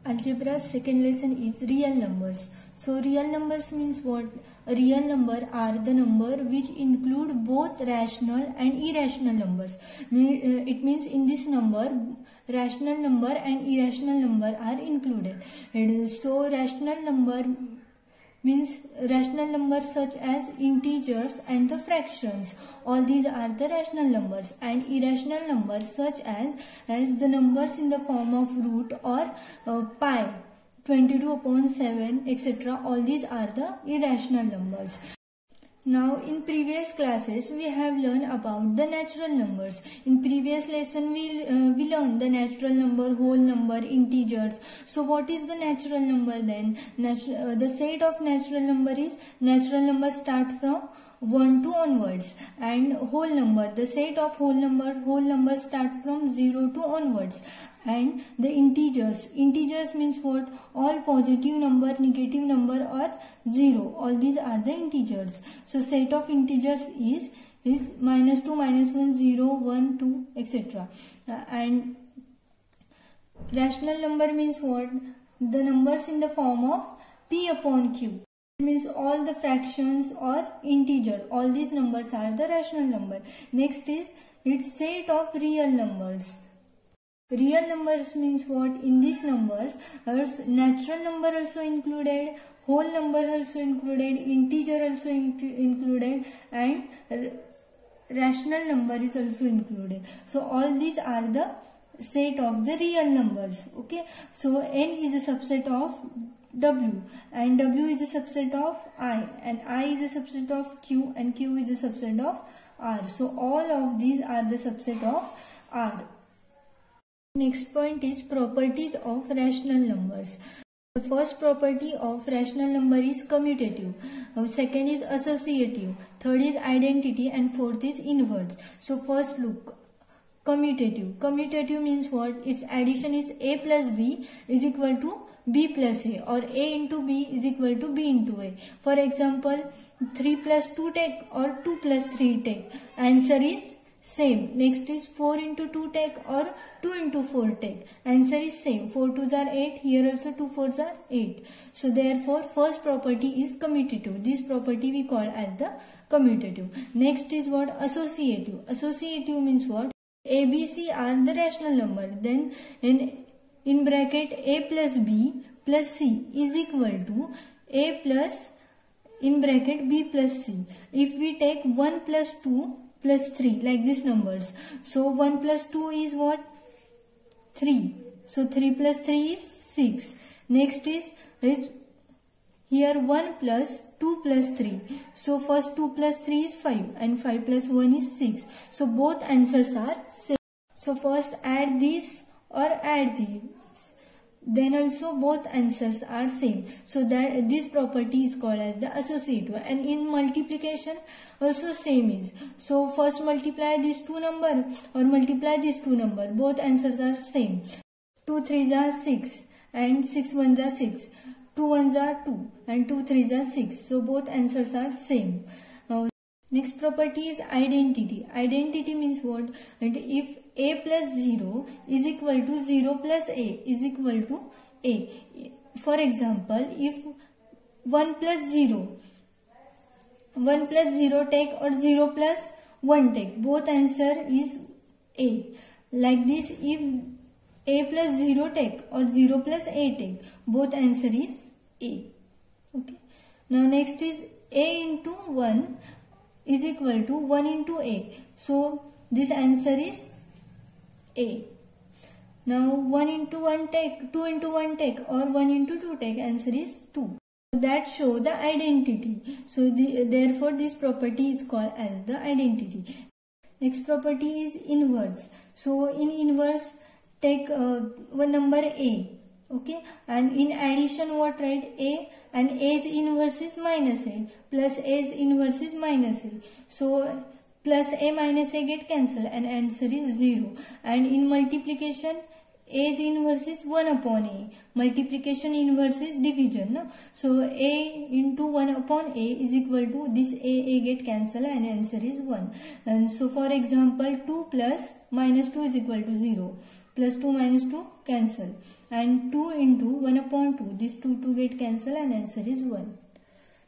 Algebra second lesson is real numbers. So real numbers means what? A real number are the number which include both rational and irrational numbers. It means in this number rational number and irrational number are included. So rational number means rational numbers such as integers and the fractions. All these are the rational numbers, and irrational numbers such as the numbers in the form of root or pi, 22/7, etc. All these are the irrational numbers. Now in previous classes we have learned about the natural numbers. In previous lesson we learned the natural number, whole number, integers. So what is the natural number then? The set of natural number is natural numbers start from 1 to onwards, and whole number, the set of whole numbers start from 0 to onwards. And the integers means what? All positive number, negative number or 0. All these are the integers. So set of integers is -2, -1, 0, 1, 2, etc. And rational number means what? The numbers in the form of P upon Q. It means all the fractions or integer. All these numbers are the rational number. Next is its set of real numbers. Real numbers means what? In these numbers, natural number also included, whole number also included, integer also included, and rational number is also included. So all these are the set of the real numbers. Okay. So n is a subset of W, and W is a subset of I, and I is a subset of Q, and Q is a subset of R. So all of these are the subset of R. Next point is properties of rational numbers. The first property of rational number is commutative. Second is associative. Third is identity, and fourth is inverse. So first look. Commutative. Commutative means what? Its addition is A plus B is equal to B plus A, or A into B is equal to B into A. For example, 3 plus 2 take or 2 plus 3 take. Answer is same. Next is 4 into 2 take or 2 into 4 take. Answer is same. 4 2s are 8. Here also 2 4s are 8. So therefore first property is commutative. This property we call as the commutative. Next is what? Associative. Associative means what? A, B, C are the rational number. Then in bracket A plus B plus C is equal to A plus in bracket B plus C. If we take 1 plus 2 plus 3 like these numbers. So 1 plus 2 is what? 3. So 3 plus 3 is 6. Next is here 1 plus 2 plus 3. So first 2 plus 3 is 5, and 5 plus 1 is 6. So both answers are same. So first add this or add this. Then also both answers are same. So that this property is called as the associative. And in multiplication also same is. So first multiply these two number or multiply these two number. Both answers are same. 2 3s are 6 and 6 1s are 6. 2 1s are 2 and 2 3s are 6. So both answers are same. Next property is identity. Identity means what? And if A plus 0 is equal to 0 plus A is equal to A. For example, if 1 plus 0 take or 0 plus 1 take, both answer is A. Like this, if A plus 0 take or 0 plus A take, both answer is A. Okay. Now next is A into 1 is equal to 1 into A. So this answer is A. Now 1 into 1 take, 2 into 1 take or 1 into 2 take, answer is 2. So that show the identity. So therefore this property is called as the identity. Next property is inverse. So in inverse take one number A. Okay, and in addition what? Write A, and A's inverse is minus A plus A's inverse is minus A. So plus A minus A get cancelled and answer is 0. And in multiplication A's inverse is 1 upon A. Multiplication inverse is division. No? So A into 1 upon A is equal to this A get cancelled and answer is 1. And so for example 2 plus minus 2 is equal to 0. Plus 2 minus 2 cancel, and 2 into 1 upon 2, this 2 get cancel and answer is 1.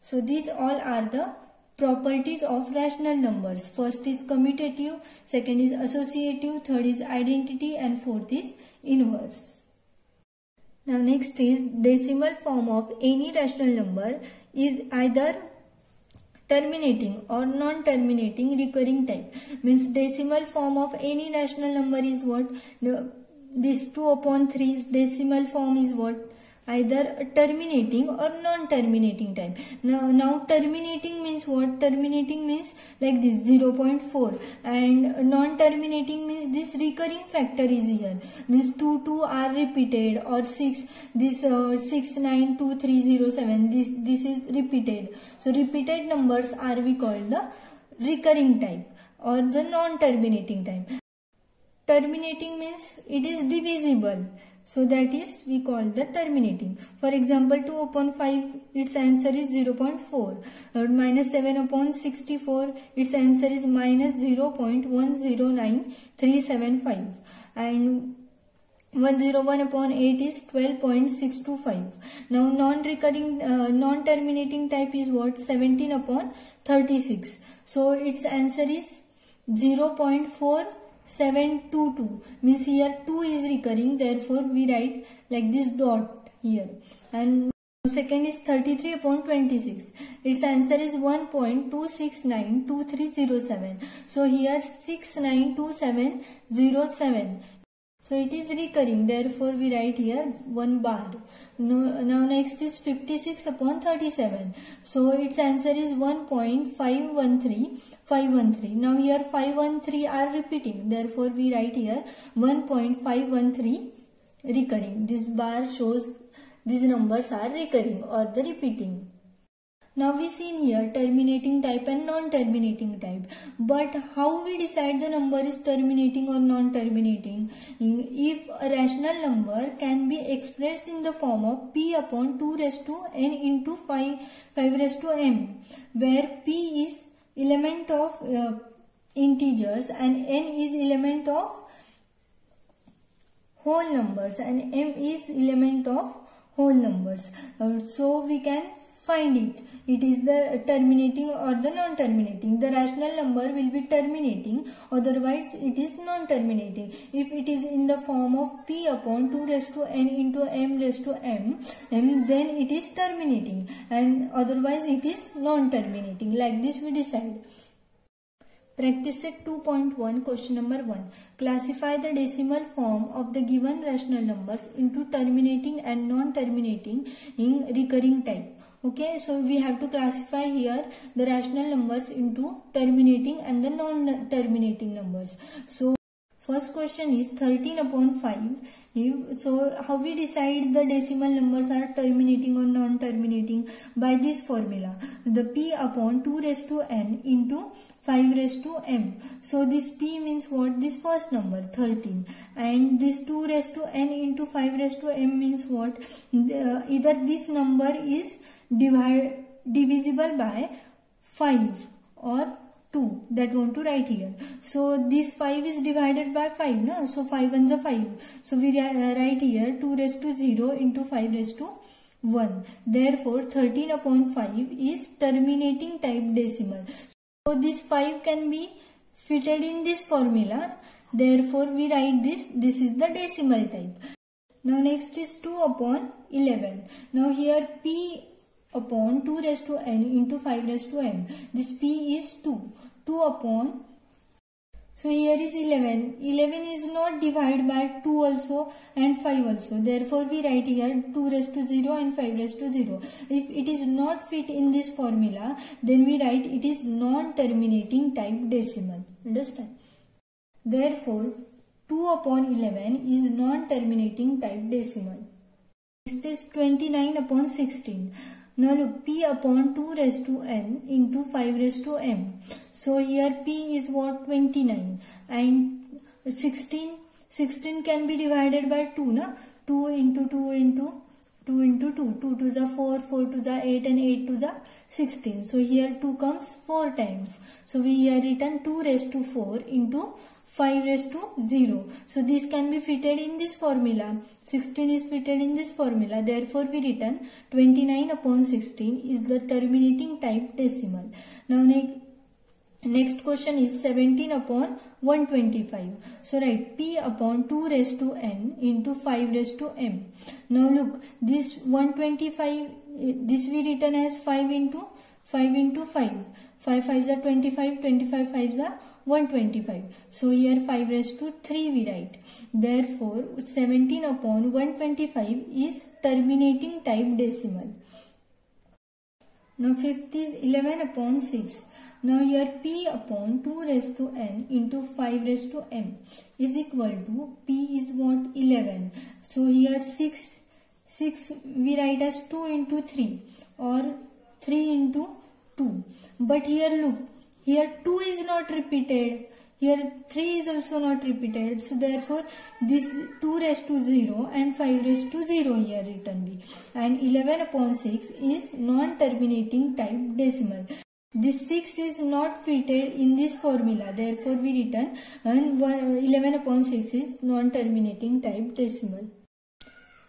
So these all are the properties of rational numbers. First is commutative, second is associative, third is identity, and fourth is inverse. Now next is decimal form of any rational number is either terminating or non-terminating recurring type. Means decimal form of any rational number is what? This 2 upon 3 decimal form is what? Either terminating or non-terminating type. Now terminating means what? Terminating means like this 0.4, and non-terminating means this recurring factor is here. Means 2 are repeated, or 6, this 6, 9, 2, 3, 0, 7, this is repeated. So repeated numbers are we call the recurring type or the non-terminating type. Terminating means it is divisible. So that is we call the terminating. For example, 2 upon 5, its answer is 0.4. Minus 7 upon 64, its answer is minus 0.109375. And 101 upon 8 is 12.625. Now non-recurring, non-terminating type is what? 17 upon 36. So its answer is 0.4722. Means here 2 is recurring, therefore we write like this dot here. And second is 33 upon 26. Its answer is 1.2692307. So here 692707. So it is recurring, therefore we write here 1 bar. Now next is 56 upon 37. So its answer is 1.513513. Now here 513 are repeating, therefore we write here 1.513 recurring. This bar shows these numbers are recurring or the repeating. Now we see here terminating type and non-terminating type. But how we decide the number is terminating or non-terminating? If a rational number can be expressed in the form of p upon 2 raised to n into 5 raised to m, where p is element of integers and n is element of whole numbers and m is element of whole numbers. So we can find it. It is the terminating or the non-terminating. The rational number will be terminating, otherwise it is non-terminating. If it is in the form of p upon 2 raised to n into m raised to m, then it is terminating, and otherwise it is non-terminating. Like this we decide. Practice set 2.1, question number 1. Classify the decimal form of the given rational numbers into terminating and non-terminating in recurring type. Okay, so we have to classify here the rational numbers into terminating and the non-terminating numbers. So first question is 13 upon 5. So how we decide the decimal numbers are terminating or non-terminating? By this formula, the p upon 2 raised to n into 5 raised to m. So this p means what? This first number 13, and this 2 raised to n into 5 raised to m means what? Either this number is divisible by 5 or 2, that want to write here. So this 5 is divided by 5, no? So 5 ones are 5. So we write here 2 raised to 0 into 5 raised to 1. Therefore 13 upon 5 is terminating type decimal. So this 5 can be fitted in this formula. Therefore we write this is the decimal type. Now next is 2 upon 11. Now here p upon 2 raised to n into 5 raised to m. This p is 2. 2 upon, so here is 11. 11 is not divided by 2 also and 5 also. Therefore we write here 2 raised to 0 and 5 raised to 0. If it is not fit in this formula, then we write it is non-terminating type decimal. Understand? Therefore 2 upon 11 is non-terminating type decimal. Next is 29 upon 16. Now look, p upon 2 raised to n into 5 raised to m. So here p is what? 29, and 16 can be divided by 2, na? 2 into 2 into 2 into 2. 2 to the 4, 4 to the 8, and 8 to the 16. So here 2 comes 4 times. So we here written 2 raised to 4 into 5 raised to 0. So this can be fitted in this formula. 16 is fitted in this formula. Therefore we return 29 upon 16 is the terminating type decimal. Now next question is 17 upon 125. So write P upon 2 raised to n into 5 raised to m. Now look, this 125, this we written as 5 into 5. 5 5s are 25, 25 5s are 125. So here 5 raised to 3 we write. Therefore 17 upon 125 is terminating type decimal. Now fifth is 11 upon 6. Now here P upon 2 raised to n into 5 raised to m is equal to P is what? 11. So here 6 we write as 2 into 3 or 3 into 2. But here look, here 2 is not repeated. Here 3 is also not repeated. So therefore this 2 raised to 0 and 5 raised to 0 here written be. And 11 upon 6 is non-terminating type decimal. This 6 is not fitted in this formula. Therefore we return 11 upon 6 is non-terminating type decimal.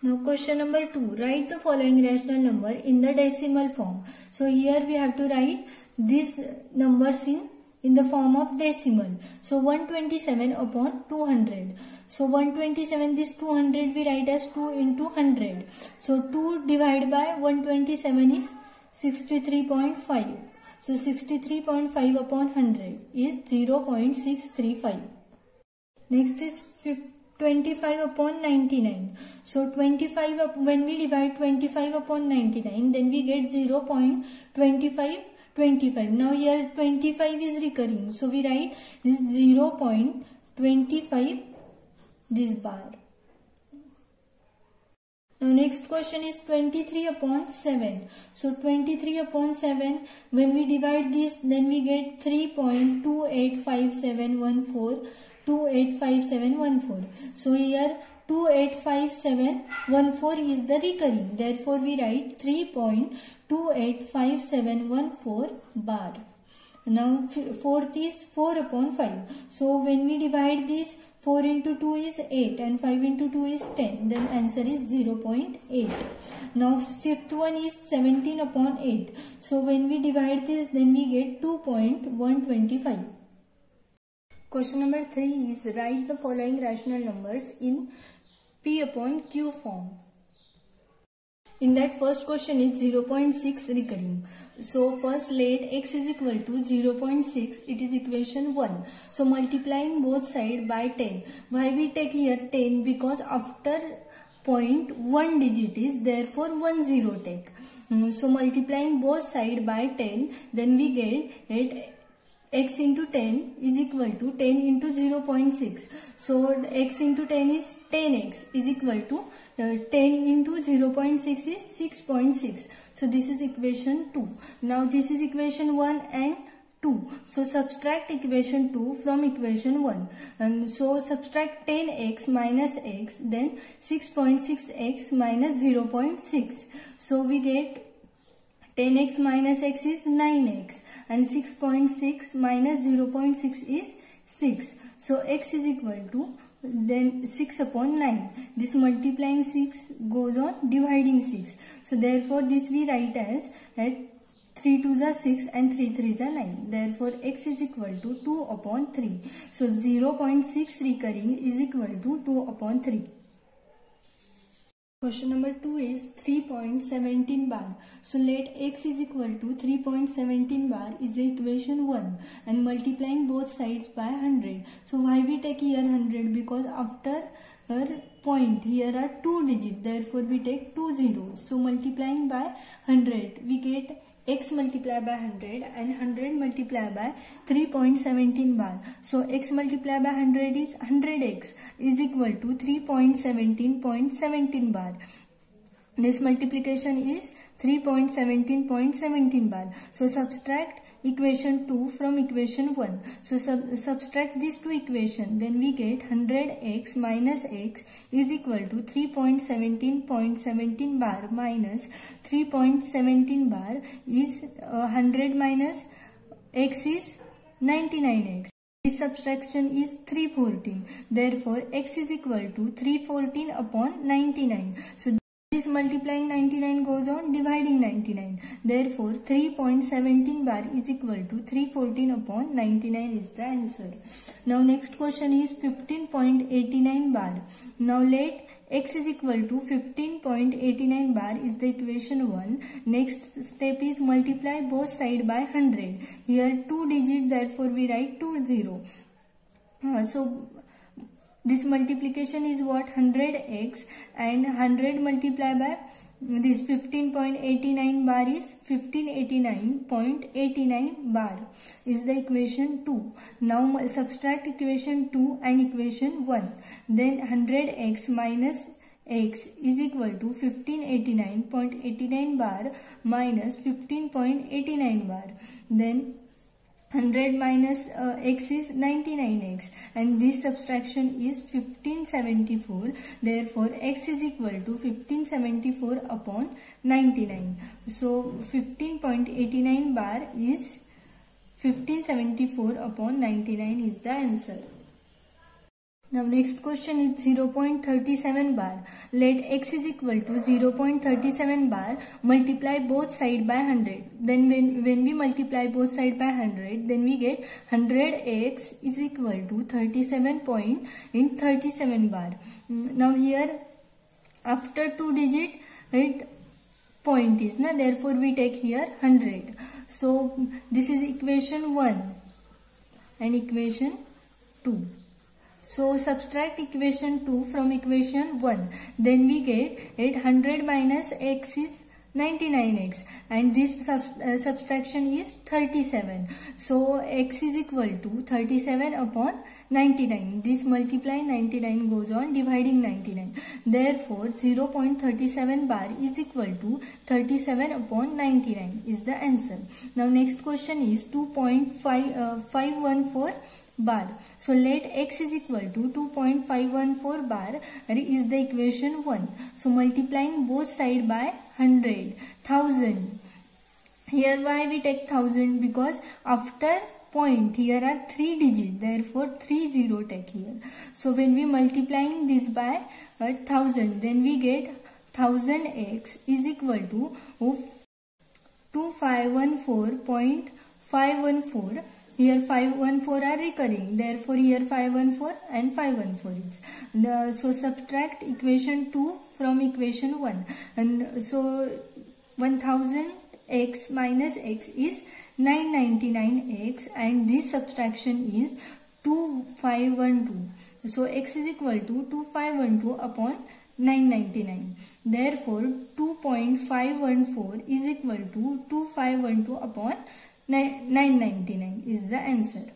Now question number 2. Write the following rational number in the decimal form. So here we have to write these numbers in the form of decimal. So 127 upon 200. So 127, this 200 we write as 2 into 100. So 2 divided by 127 is 63.5. So 63.5 upon 100 is 0.635. Next is 25 upon 99. So 25 when we divide 25 upon 99, then we get 0.25. Now here 25 is recurring. So we write this 0.25 this bar. Now next question is 23 upon 7. So 23 upon 7, when we divide this, then we get 3.285714. 285714. So here 285714 is the recurring. Therefore we write 3.285714 bar. Now fourth is 4 upon 5. So when we divide this, 4 into 2 is 8 and 5 into 2 is 10. Then answer is 0.8. Now fifth one is 17 upon 8. So when we divide this, then we get 2.125. Question number 3 is write the following rational numbers in P upon Q form. In that first question is 0.6 recurring. So first let x is equal to 0.6, it is equation 1. So multiplying both sides by 10. Why we take here 10? Because after point 1 digit is, therefore 10 take. So multiplying both sides by 10, then we get it x into 10 is equal to 10 into 0.6. So x into 10 is 10x is equal to 10 into 0.6 is 6.6. So this is equation 2. Now this is equation 1 and 2. So subtract equation 2 from equation 1. And so subtract 10x minus x, then 6.6x minus 0.6. So we get 10x minus x is 9x and 6.6 minus 0.6 is 6. So x is equal to then 6 upon 9. This multiplying 6 goes on dividing 6. So therefore this we write as 3 2s are 6 and 3 3s are 9. Therefore x is equal to 2 upon 3. So 0.6 recurring is equal to 2 upon 3. Question number 2 is 3.17 bar. So let x is equal to 3.17 bar is the equation 1 and multiplying both sides by 100. So why we take here 100? Because after our point here are 2 digits, therefore we take 2 zeros. So multiplying by 100 we get x multiplied by 100 and 100 multiplied by 3.17 bar. So x multiplied by 100 is 100x is equal to 3.17.17 bar. This multiplication is 3.17.17 bar. So subtract equation 2 from equation 1. So subtract these two equations. Then we get 100x minus x is equal to 3.17.17 bar minus 3.17 bar is 100 minus x is 99x. This this subtraction is 314. Therefore, x is equal to 314 upon 99. So this multiplying 99 goes on dividing 99. Therefore, 3.17 bar is equal to 314 upon 99 is the answer. Now next question is 15.89 bar. Now let x is equal to 15.89 bar is the equation 1. Next step is multiply both side by 100. Here 2 digit, therefore we write 20. So this multiplication is what? 100x, and 100 multiplied by this 15.89 bar is 1589.89 bar is the equation 2. Now subtract equation 2 and equation 1. Then 100x minus x is equal to 1589.89 bar minus 15.89 bar. Then 100 minus x is 99x, and this subtraction is 1574. Therefore, x is equal to 1574 upon 99. So 15.89 bar is 1574 upon 99 is the answer. Now next question is 0.37 bar. Let x is equal to 0.37 bar multiply both side by 100. Then when we multiply both side by 100, then we get 100x is equal to 37.37 bar. Now here after 2 digit it point is, na, therefore we take here 100. So this is equation 1 and equation 2. So subtract equation 2 from equation 1. Then we get 100 minus x is 99x, and this subtraction is 37. So x is equal to 37 upon 99. This multiply 99 goes on dividing 99. Therefore 0.37 bar is equal to 37 upon 99 is the answer. Now next question is 2.514 bar. So let x is equal to 2.514 bar is the equation 1. So multiplying both side by 100, 1000. Here why we take 1000? Because after point here are 3 digits, therefore 30 take here. So when we multiplying this by 1000, then we get 1000x is equal to 2514.514. Here 514 are recurring, therefore here 514 and 514 is. So subtract equation 2 from equation 1. And so 1000x minus x is 999x, and this subtraction is 2512. So x is equal to 2512 upon 999. Therefore 2.514 is equal to 2512 upon 999 is the answer.